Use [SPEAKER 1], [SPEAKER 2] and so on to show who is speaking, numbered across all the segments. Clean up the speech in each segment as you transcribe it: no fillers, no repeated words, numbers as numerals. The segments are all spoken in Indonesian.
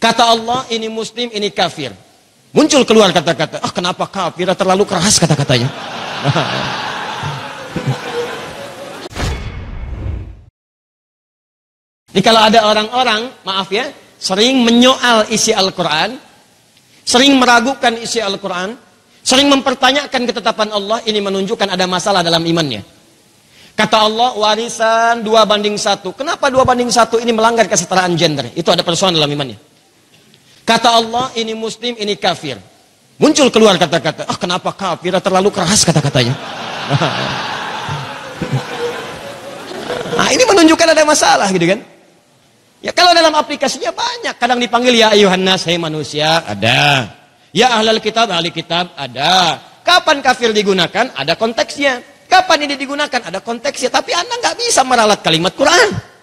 [SPEAKER 1] Kata Allah, ini muslim, ini kafir. Muncul keluar kata-kata, kenapa kafir, terlalu keras kata-katanya. Jadi kalau ada orang-orang, maaf ya, sering menyoal isi Al-Quran, sering meragukan isi Al-Quran, sering mempertanyakan ketetapan Allah, ini menunjukkan ada masalah dalam imannya. Kata Allah, warisan 2:1. Kenapa 2:1 ini melanggar kesetaraan gender? Itu ada persoalan dalam imannya. Kata Allah, ini muslim, ini kafir. Muncul keluar kata-kata, kenapa kafir, terlalu keras kata-katanya. Nah, ini menunjukkan ada masalah gitu kan. Ya kalau dalam aplikasinya banyak, kadang dipanggil ya ayuhan nas, hai manusia, ada. Ya ahlal kitab, ahli kitab, ada. Kapan kafir digunakan? Ada konteksnya. Kapan ini digunakan? Ada konteksnya. Tapi Anda nggak bisa meralat kalimat Quran.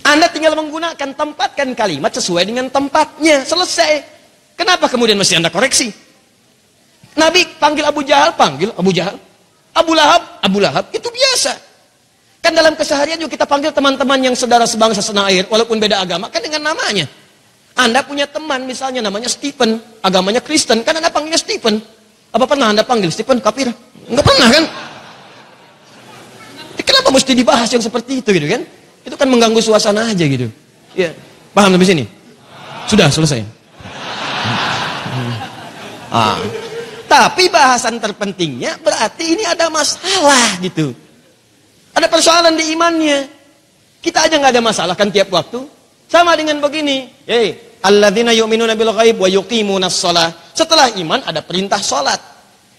[SPEAKER 1] Anda tinggal menggunakan, tempatkan kalimat sesuai dengan tempatnya. Selesai. Kenapa kemudian mesti Anda koreksi? Nabi panggil Abu Jahal, panggil Abu Jahal. Abu Lahab, itu biasa. Kan dalam keseharian juga kita panggil teman-teman yang saudara sebangsa setanah air, walaupun beda agama, kan dengan namanya. Anda punya teman misalnya namanya Stephen, agamanya Kristen, kan Anda panggilnya Stephen. Apa pernah Anda panggil Stephen kafir? Enggak pernah kan? Kenapa mesti dibahas yang seperti itu gitu kan? Itu kan mengganggu suasana aja gitu. Ya, paham sampai sini? Sudah selesai. Tapi bahasan terpentingnya berarti ini ada masalah gitu. Ada persoalan di imannya. Kita aja nggak ada masalah kan tiap waktu. Sama dengan begini. Alladzina yu'minuna bil ghaib wa yuqimunas shalah. Setelah iman ada perintah salat.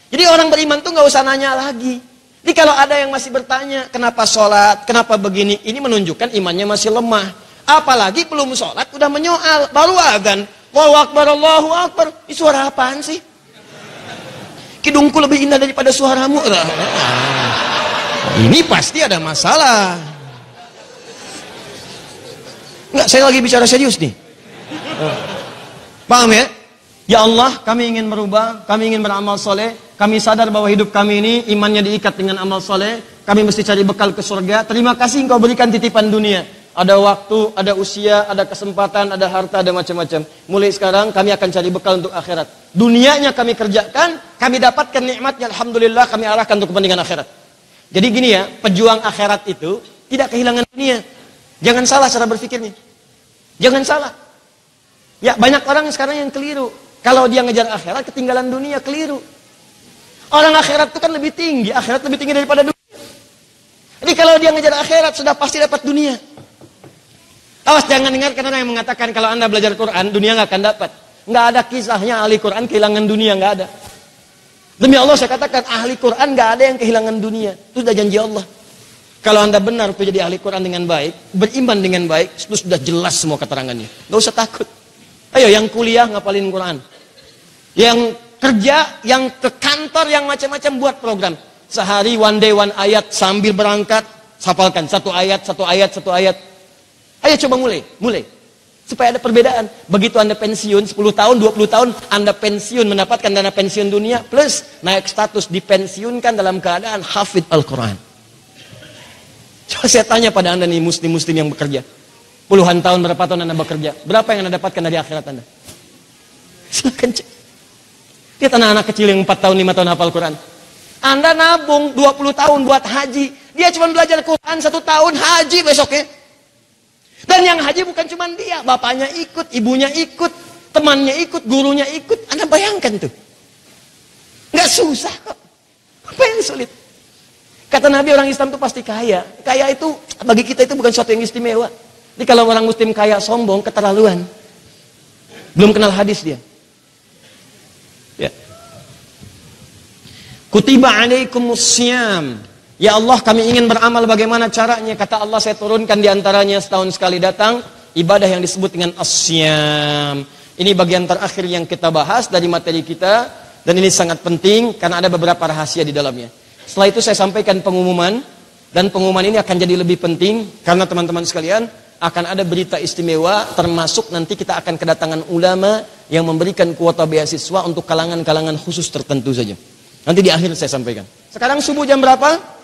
[SPEAKER 1] Jadi orang beriman tuh nggak usah nanya lagi. Jadi kalau ada yang masih bertanya, kenapa salat, kenapa begini, ini menunjukkan imannya masih lemah. Apalagi belum salat udah menyoal, baru adzan. Allahu akbar, Allahu akbar. Ini suara apaan sih? Kidungku lebih indah daripada suaramu. Ini pasti ada masalah. Enggak, saya lagi bicara serius nih. Paham ya? Ya Allah, kami ingin merubah, kami ingin beramal soleh, kami sadar bahwa hidup kami ini imannya diikat dengan amal soleh, kami mesti cari bekal ke surga. Terima kasih Engkau berikan titipan dunia. Ada waktu, ada usia, ada kesempatan, ada harta, ada macam-macam. Mulai sekarang kami akan cari bekal untuk akhirat. Dunianya kami kerjakan, kami dapatkan nikmatnya, alhamdulillah, kami arahkan untuk kepentingan akhirat. Jadi gini ya, pejuang akhirat itu tidak kehilangan dunia. Jangan salah cara berpikirnya. Jangan salah. Ya, banyak orang sekarang yang keliru. Kalau dia ngejar akhirat, ketinggalan dunia, keliru. Orang akhirat itu kan lebih tinggi. Akhirat lebih tinggi daripada dunia. Jadi kalau dia ngejar akhirat, sudah pasti dapat dunia. Awas, jangan dengarkan orang yang mengatakan kalau Anda belajar Quran, dunia nggak akan dapat. Nggak ada kisahnya ahli Quran kehilangan dunia, nggak ada. Demi Allah saya katakan, ahli Quran nggak ada yang kehilangan dunia. Itu sudah janji Allah. Kalau Anda benar untuk jadi ahli Quran dengan baik, beriman dengan baik, itu sudah jelas semua keterangannya. Nggak usah takut. Ayo, yang kuliah ngapalin Quran. Yang kerja, yang ke kantor, yang macam-macam buat program. Sehari one day one ayat sambil berangkat, hafalkan satu ayat, satu ayat, satu ayat. Ayo coba mulai. Supaya ada perbedaan. Begitu Anda pensiun 10 tahun, 20 tahun, Anda pensiun mendapatkan dana pensiun dunia plus naik status dipensiunkan dalam keadaan hafid Al-Quran. Coba saya tanya pada Anda nih muslim-muslim yang bekerja. Puluhan tahun, berapa tahun Anda bekerja? Berapa yang Anda dapatkan dari akhirat Anda? Silakan cek. Lihat anak-anak kecil yang 4 tahun, 5 tahun hafal Quran. Anda nabung 20 tahun buat haji. Dia cuma belajar Quran 1 tahun, haji besoknya. Dan yang haji bukan cuma dia, bapaknya ikut, ibunya ikut, temannya ikut, gurunya ikut. Anda bayangkan tuh. Nggak susah kok. Apa yang sulit? Kata Nabi, orang Islam itu pasti kaya. Kaya itu, bagi kita itu bukan sesuatu yang istimewa. Jadi kalau orang muslim kaya sombong, keterlaluan. Belum kenal hadis dia. Ya. Kutiba alaikumus syiyam. Ya Allah, kami ingin beramal, bagaimana caranya? Kata Allah, saya turunkan diantaranya setahun sekali datang ibadah yang disebut dengan as-syiyam. Ini bagian terakhir yang kita bahas dari materi kita, dan ini sangat penting karena ada beberapa rahasia di dalamnya. Setelah itu saya sampaikan pengumuman, dan pengumuman ini akan jadi lebih penting karena teman-teman sekalian akan ada berita istimewa, termasuk nanti kita akan kedatangan ulama yang memberikan kuota beasiswa untuk kalangan-kalangan khusus tertentu saja. Nanti di akhir saya sampaikan. Sekarang subuh jam berapa?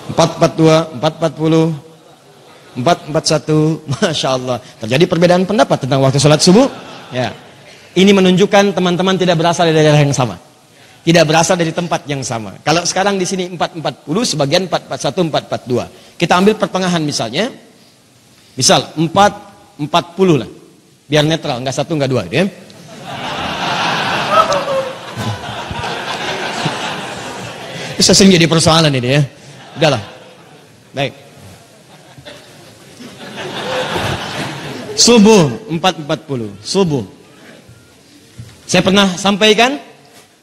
[SPEAKER 1] 4.42, 4.40. 4:41. Masya Allah. Terjadi perbedaan pendapat tentang waktu sholat subuh. Ya. Ini menunjukkan teman-teman tidak berasal dari daerah yang sama. Tidak berasal dari tempat yang sama. Kalau sekarang di sini 4:40, sebagian 4:41, 4:42. Kita ambil pertengahan misalnya. Misal 4:40 lah. Biar netral, enggak 1, enggak 2, ya. Bisa sering jadi persoalan ini ya. Udahlah. Baik. Subuh 4:40. Subuh. Saya pernah sampaikan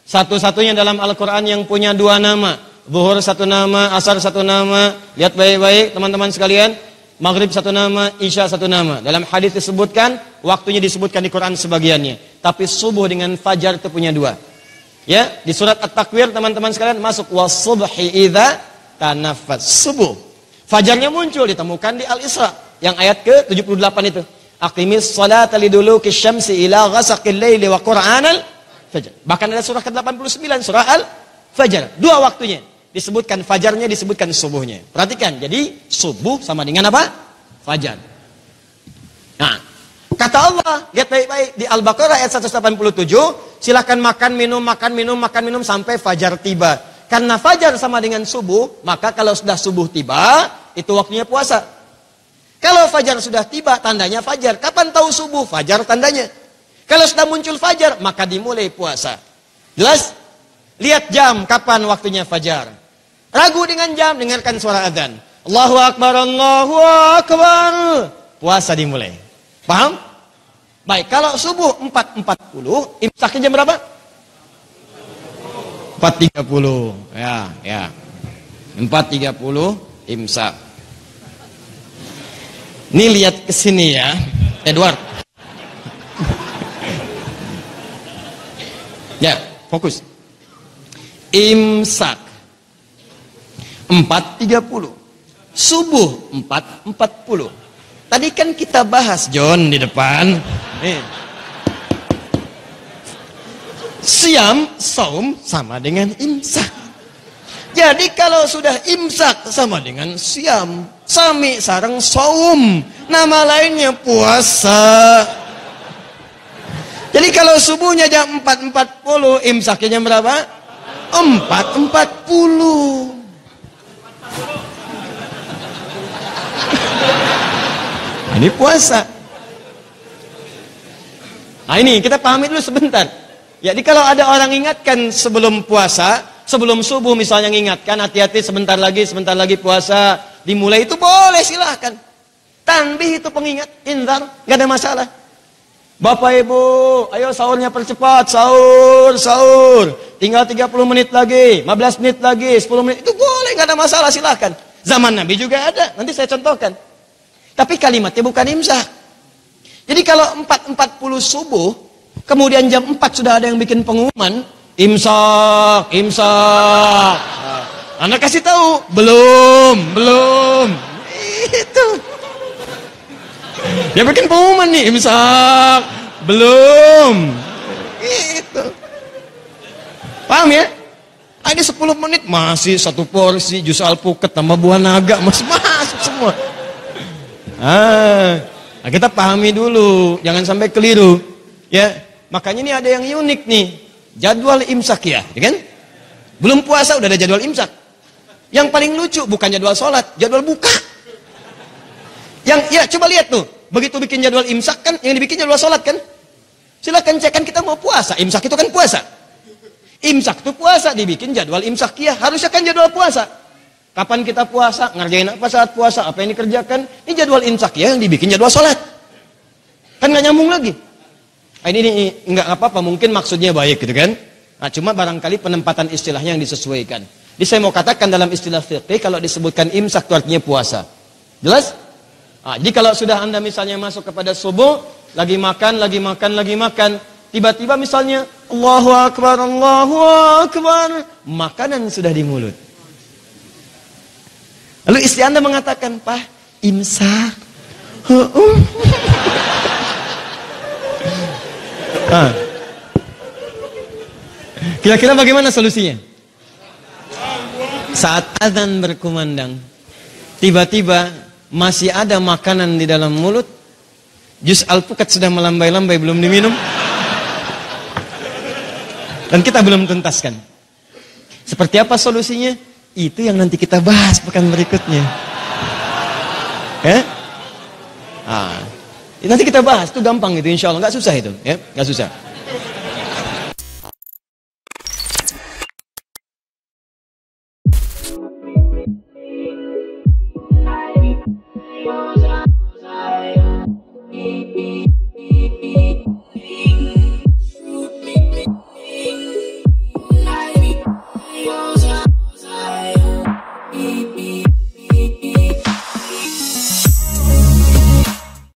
[SPEAKER 1] satu-satunya dalam Al-Quran yang punya 2 nama. Zuhur 1 nama, Asar 1 nama. Lihat baik-baik teman-teman sekalian. Maghrib 1 nama, Isya 1 nama. Dalam hadis disebutkan, waktunya disebutkan di Quran sebagiannya. Tapi subuh dengan fajar itu punya 2. Ya, di surat At-Takwir teman-teman sekalian masuk was-subhi idza tanaffas. Subuh. Fajarnya muncul ditemukan di Al-Isra yang ayat ke-78 itu. Aqimis sholata liduluki syamsi ila ghasaqil laili wa qur'anal fajr. Bahkan ada surah ke-89 surah Al-Fajr. 2 waktunya. Disebutkan fajarnya, disebutkan subuhnya. Perhatikan, jadi subuh sama dengan apa? Fajar. Nah, kata Allah, lihat baik-baik di Al-Baqarah ayat 187, silakan makan minum sampai fajar tiba. Karena fajar sama dengan subuh, maka kalau sudah subuh tiba, itu waktunya puasa. Kalau fajar sudah tiba, tandanya fajar. Kapan tahu subuh? Fajar tandanya. Kalau sudah muncul fajar, maka dimulai puasa. Jelas? Lihat jam, kapan waktunya fajar. Ragu dengan jam, dengarkan suara adzan. Allahu Akbar, Allahu Akbar. Puasa dimulai. Paham? Baik, kalau subuh 4:40, imsaknya jam berapa? 4:30. Ya. 4:30 imsak. Ini lihat ke sini ya, Edward. Ya, fokus. Imsak 4:30. Subuh 4:40. Tadi kan kita bahas John di depan. Nih. Siam, saum sama dengan imsak. Jadi kalau sudah imsak sama dengan siam, sami sareng saum, nama lainnya puasa. Jadi kalau subuhnya jam 4:40, imsaknya jam berapa? 4:40. Ini puasa. Nah ini kita pahami dulu sebentar. Jadi kalau ada orang ingatkan sebelum puasa, sebelum subuh misalnya mengingatkan, hati-hati sebentar lagi puasa, dimulai itu boleh silahkan. Tanbih itu pengingat, inzar, gak ada masalah. Bapak Ibu, ayo sahurnya percepat, sahur. Tinggal 30 menit lagi, 15 menit lagi, 10 menit, itu boleh, gak ada masalah, silahkan. Zaman Nabi juga ada, nanti saya contohkan. Tapi kalimatnya bukan imsak. Jadi kalau 4:40 subuh, kemudian jam 4 sudah ada yang bikin pengumuman, imsak. Anda kasih tahu, belum. Itu. Dia bikin pengumuman nih, imsak, belum. Itu. Paham ya? Ada 10 menit masih 1 porsi jus alpukat tambah buah naga masih masuk semua. Nah kita pahami dulu, jangan sampai keliru. Ya, makanya ini ada yang unik nih, jadwal imsak ya kan? Belum puasa udah ada jadwal imsak. Yang paling lucu bukan jadwal sholat, jadwal buka. Yang ya coba lihat tuh, begitu bikin jadwal imsak kan, yang dibikin jadwal sholat kan? Silakan cek, kan kita mau puasa, imsak itu kan puasa. Imsak itu puasa, dibikin jadwal imsakiyah, harusnya kan jadwal puasa. Kapan kita puasa, ngerjain apa saat puasa, apa yang dikerjakan, ini jadwal imsakiyah yang dibikin jadwal sholat. Kan nggak nyambung lagi. Nah, ini nggak apa-apa, mungkin maksudnya baik gitu kan. Nah, cuma barangkali penempatan istilahnya yang disesuaikan. Jadi saya mau katakan dalam istilah fiqih, kalau disebutkan imsak itu artinya puasa. Jelas? Nah, jadi kalau sudah Anda misalnya masuk kepada subuh, lagi makan, tiba-tiba misalnya Allahu Akbar, makanan sudah di mulut. Lalu istri Anda mengatakan, Pak, imsak. Kira-kira bagaimana solusinya? Saat azan berkumandang, tiba-tiba masih ada makanan di dalam mulut, jus alpukat sudah melambai-lambai belum diminum, dan kita belum tuntaskan. Seperti apa solusinya? Itu yang nanti kita bahas pekan berikutnya. Nanti kita bahas, itu gampang itu, insya Allah, nggak susah itu, ya, nggak susah.